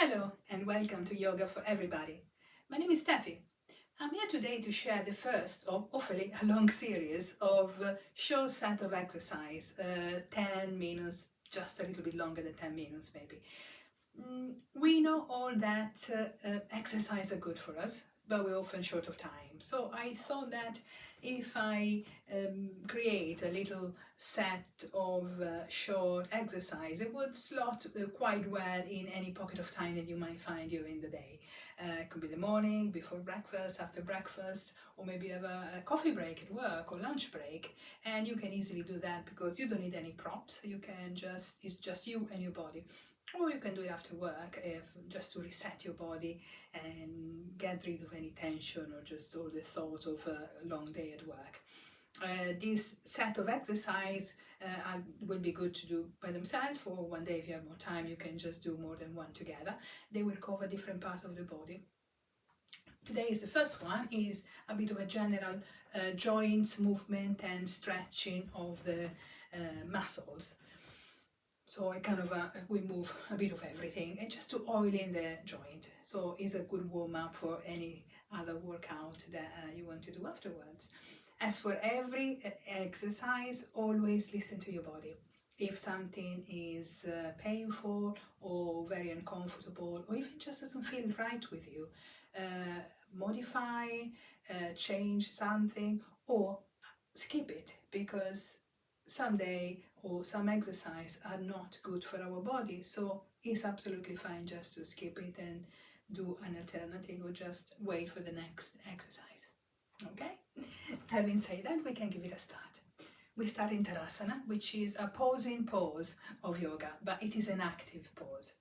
Hello and welcome to Yoga for Everybody. My name is Steffi. I'm here today to share the first of hopefully a long series of short set of exercise, 10 minutes, just a little bit longer than 10 minutes maybe. We know all that exercise are good for us, but we're often short of time. So I thought that if I create a little set of short exercise, it would slot quite well in any pocket of time that you might find during the day. It could be the morning, before breakfast, after breakfast, or maybe you have a coffee break at work or lunch break, and you can easily do that because you don't need any props. It's just you and your body. Or you can do it after work, just to reset your body and get rid of any tension or just all the thought of a long day at work. This set of exercise will be good to do by themselves, or one day if you have more time you can just do more than one together. They will cover different parts of the body. Today is the first one, is a bit of a general joints movement and stretching of the muscles. So we move a bit of everything and just to oil in the joint. So it's a good warm up for any other workout that you want to do afterwards. As for every exercise, always listen to your body. If something is painful or very uncomfortable, or even just doesn't feel right with you, modify, change something, or skip it, because someday or some exercise are not good for our body. So it's absolutely fine just to skip it and do an alternative or just wait for the next exercise. Okay? Having said that, we can give it a start. We start in Tadasana, which is a posing pose of yoga, but it is an active pose.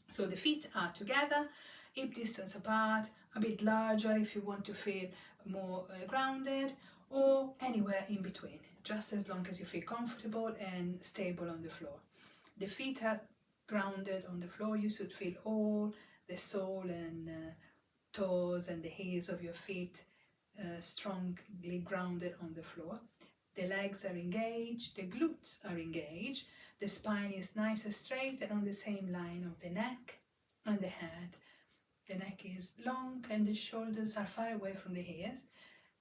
So the feet are together, hip distance apart, a bit larger if you want to feel more grounded, or anywhere in between, just as long as you feel comfortable and stable on the floor. The feet are grounded on the floor. You should feel all the sole and toes and the heels of your feet strongly grounded on the floor. The legs are engaged, the glutes are engaged, the spine is nice and straight and on the same line of the neck and the head. The neck is long and the shoulders are far away from the ears,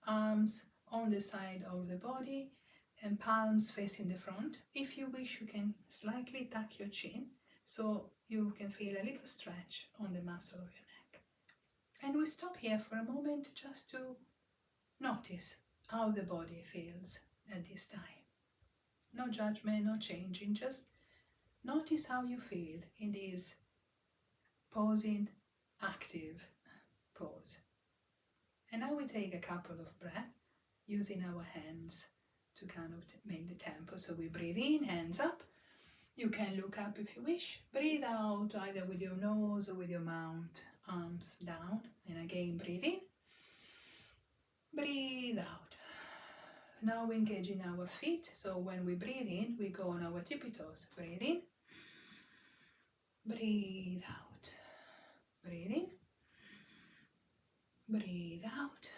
arms on the side of the body and palms facing the front. If you wish, you can slightly tuck your chin so you can feel a little stretch on the muscle of your neck. And we stop here for a moment just to notice how the body feels at this time. No judgment, no changing, just notice how you feel in this posing, active pose. And now we take a couple of breaths using our hands to kind of make the tempo. So we breathe in, hands up. You can look up if you wish. Breathe out either with your nose or with your mouth, arms down. And again, breathe in. Breathe out. Now we engage in our feet. So when we breathe in, we go on our tippy toes. Breathe in. Breathe out. Breathe in. Breathe out.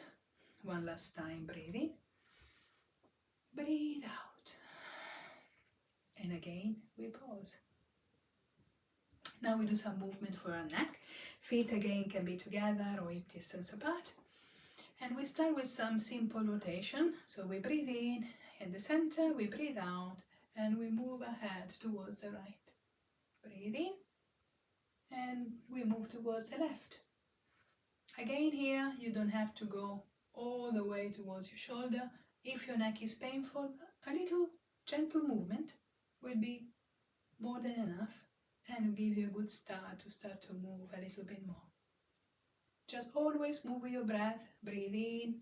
One last time, breathe in. Breathe out. And again, we pause. Now we do some movement for our neck. Feet again can be together or hip distance apart. And we start with some simple rotation. So we breathe in the center, we breathe out, and we move ahead towards the right. Breathe in, and we move towards the left. Again here, you don't have to go all the way towards your shoulder. If your neck is painful, a little gentle movement will be more than enough and will give you a good start to move a little bit more. Just always move with your breath. Breathe in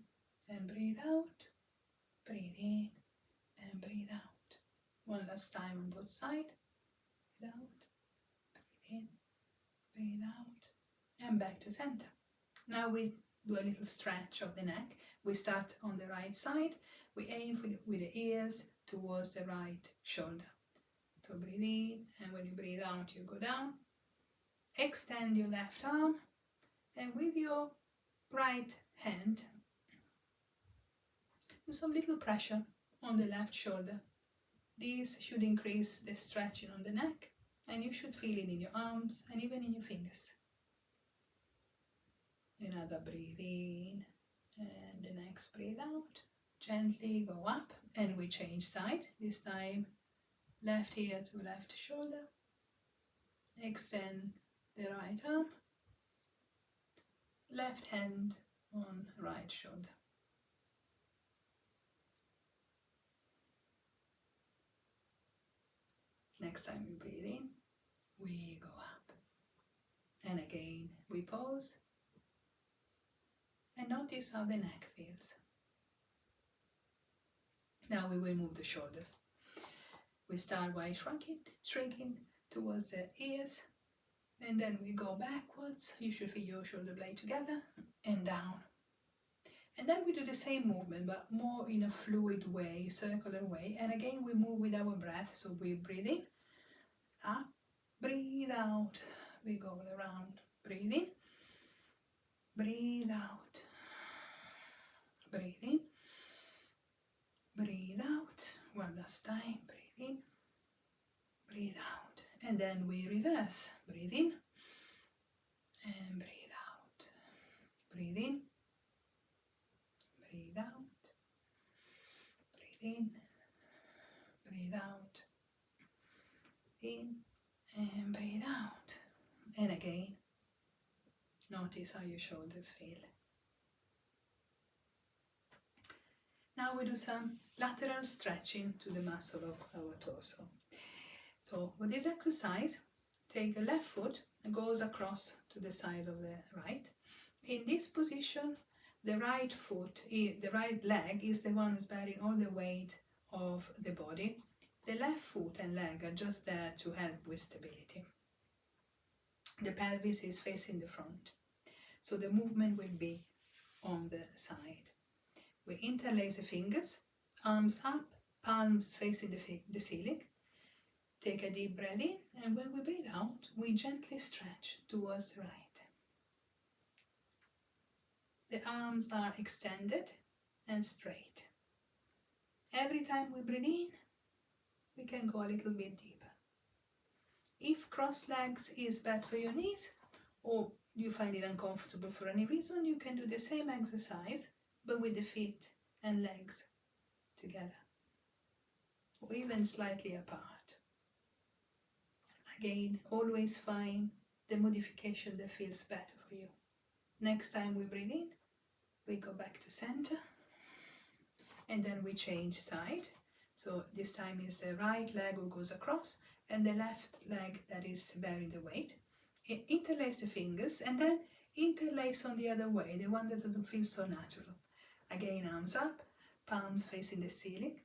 and breathe out. Breathe in and breathe out. One last time on both sides. Breathe out. Breathe in. Breathe out. And back to center. Now we do a little stretch of the neck. We start on the right side. We aim with the ears towards the right shoulder. So breathe in, and when you breathe out, you go down. Extend your left arm, and with your right hand, do some little pressure on the left shoulder. This should increase the stretching on the neck And you should feel it in your arms and even in your fingers. Another breathe in, and the next breathe out. Gently go up, and we change side. This time left ear to left shoulder. Extend the right arm, left hand on right shoulder. Next time we breathe in, we go up. And again, we pause and notice how the neck feels. Now we will move the shoulders. We start by shrinking towards the ears, and then we go backwards. You should feel your shoulder blade together and down. And then we do the same movement, but more in a fluid way, circular way. And again, we move with our breath. So we breathe in, up, breathe out. We go around, breathe in, breathe out, breathe in, breathe out. One last time, breathe in, breathe out. And then we reverse, breathe in and breathe out. Breathe in, breathe out, breathe in, breathe out, in and breathe out. And again, notice how your shoulders feel. Now we do some lateral stretching to the muscle of our torso. So with this exercise, take your left foot and goes across to the side of the right. In this position, the right leg is the one who's bearing all the weight of the body. The left foot and leg are just there to help with stability. The pelvis is facing the front, so the movement will be on the side. We interlace the fingers, arms up, palms facing the ceiling. Take a deep breath in, and when we breathe out, we gently stretch towards the right. The arms are extended and straight. Every time we breathe in, we can go a little bit deeper. If cross legs is bad for your knees, or you find it uncomfortable for any reason, you can do the same exercise, but with the feet and legs together, or even slightly apart. Again, always find the modification that feels better for you. Next time we breathe in, we go back to center, and then we change side. So this time is the right leg who goes across, and the left leg that is bearing the weight. Interlace the fingers, and then interlace on the other way, the one that doesn't feel so natural. Again, arms up, palms facing the ceiling.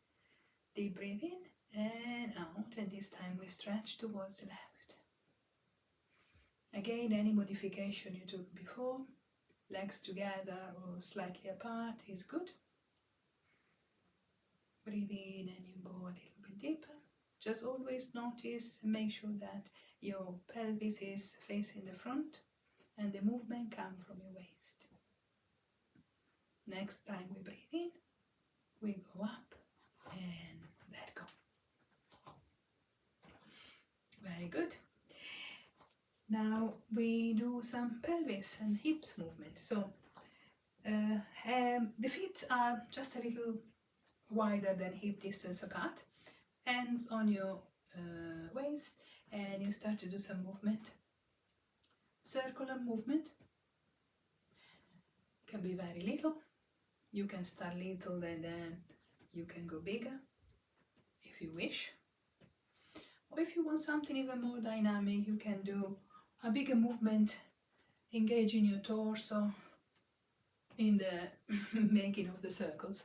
Deep breath in and out, and this time we stretch towards the left. Again, any modification you took before, legs together or slightly apart, is good. Breathe in and you go a little bit deeper. Just always notice and make sure that your pelvis is facing the front and the movement comes from your waist. Next time we breathe in, we go up and let go. Very good. Now we do some pelvis and hips movement. So the feet are just a little wider than hip distance apart. Hands on your waist, and you start to do some movement. Circular movement. Can be very little. You can start little and then you can go bigger if you wish. Or if you want something even more dynamic, you can do a bigger movement, engaging your torso in the making of the circles.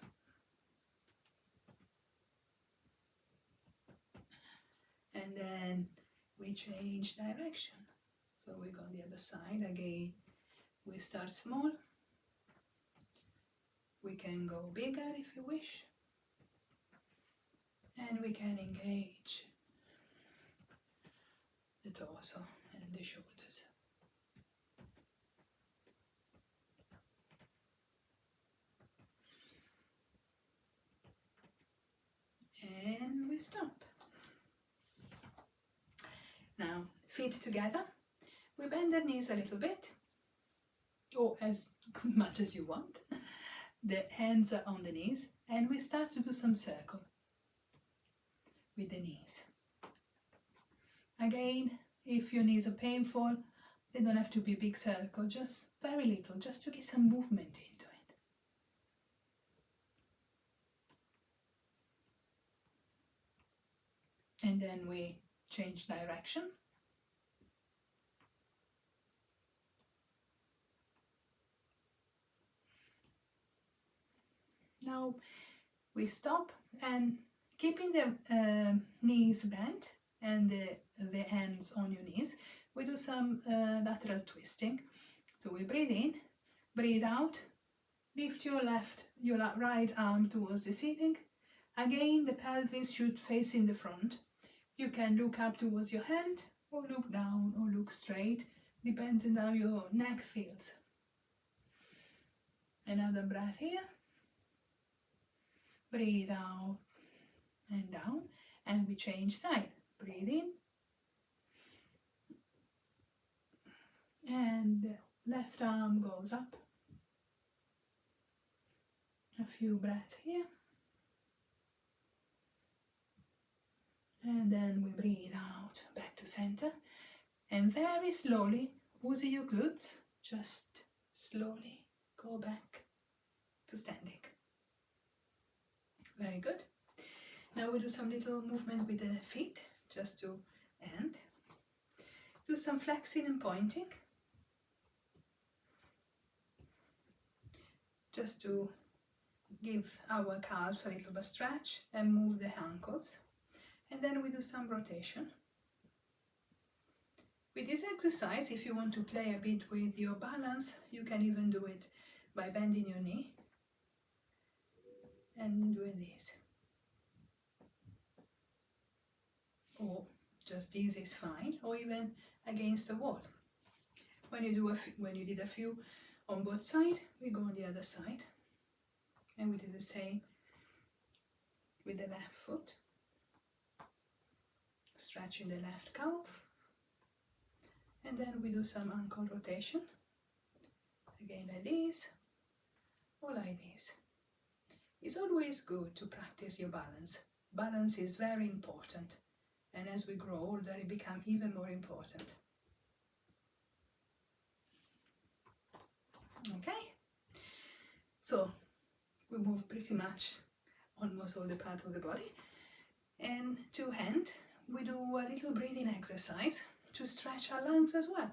And then we change direction. So we go on the other side again. We start small. We can go bigger if you wish. And we can engage the torso and the shoulders. And we stop. Now, feet together. We bend the knees a little bit, or as much as you want. The hands are on the knees, and we start to do some circle with the knees. Again, if your knees are painful, they don't have to be big circle, just very little, just to get some movement into it. And then we change direction. Now we stop, and keeping the knees bent and the hands on your knees, we do some lateral twisting. So we breathe in, breathe out, lift your right arm towards the ceiling. Again, the pelvis should face in the front. You can look up towards your hand, or look down, or look straight, depending on how your neck feels. Another breath here. Breathe out and down, and we change side. Breathe in, and left arm goes up. A few breaths here, and then we breathe out back to center, and very slowly use your glutes, just slowly go back to standing. Very good. Now we do some little movement with the feet, just to end. Do some flexing and pointing, just to give our calves a little bit stretch and move the ankles. And then we do some rotation. With this exercise, if you want to play a bit with your balance, you can even do it by bending your knee and doing this. Or just this is fine, or even against the wall. When you did a few on both sides, we go on the other side, and we do the same with the left foot, stretching the left calf, and then we do some ankle rotation, again like this, or like this. It's always good to practice your balance. Balance is very important, and as we grow older, it becomes even more important. Okay, so we move pretty much almost all the part of the body, and two hands, we do a little breathing exercise to stretch our lungs as well.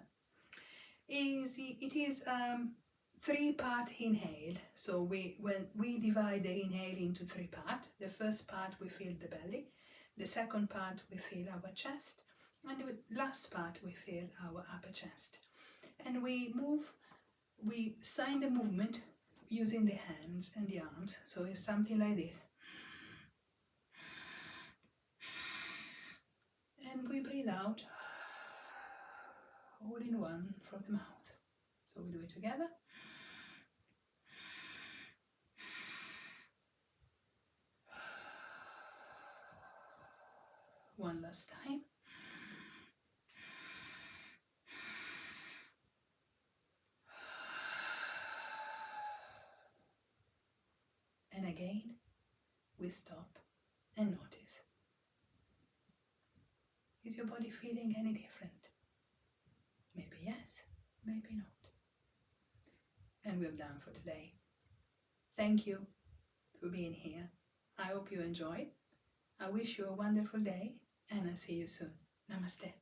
It is 3-part inhale. So when we divide the inhale into 3 parts. The first part we feel the belly, the second part we feel our chest, and the last part we feel our upper chest. And we sign the movement using the hands and the arms. So it's something like this. And we breathe out all in one from the mouth. So we do it together. One last time. And again, we stop and notice. Is your body feeling any different? Maybe yes, maybe not. And we're done for today. Thank you for being here. I hope you enjoyed. I wish you a wonderful day, and I'll see you soon. Namaste.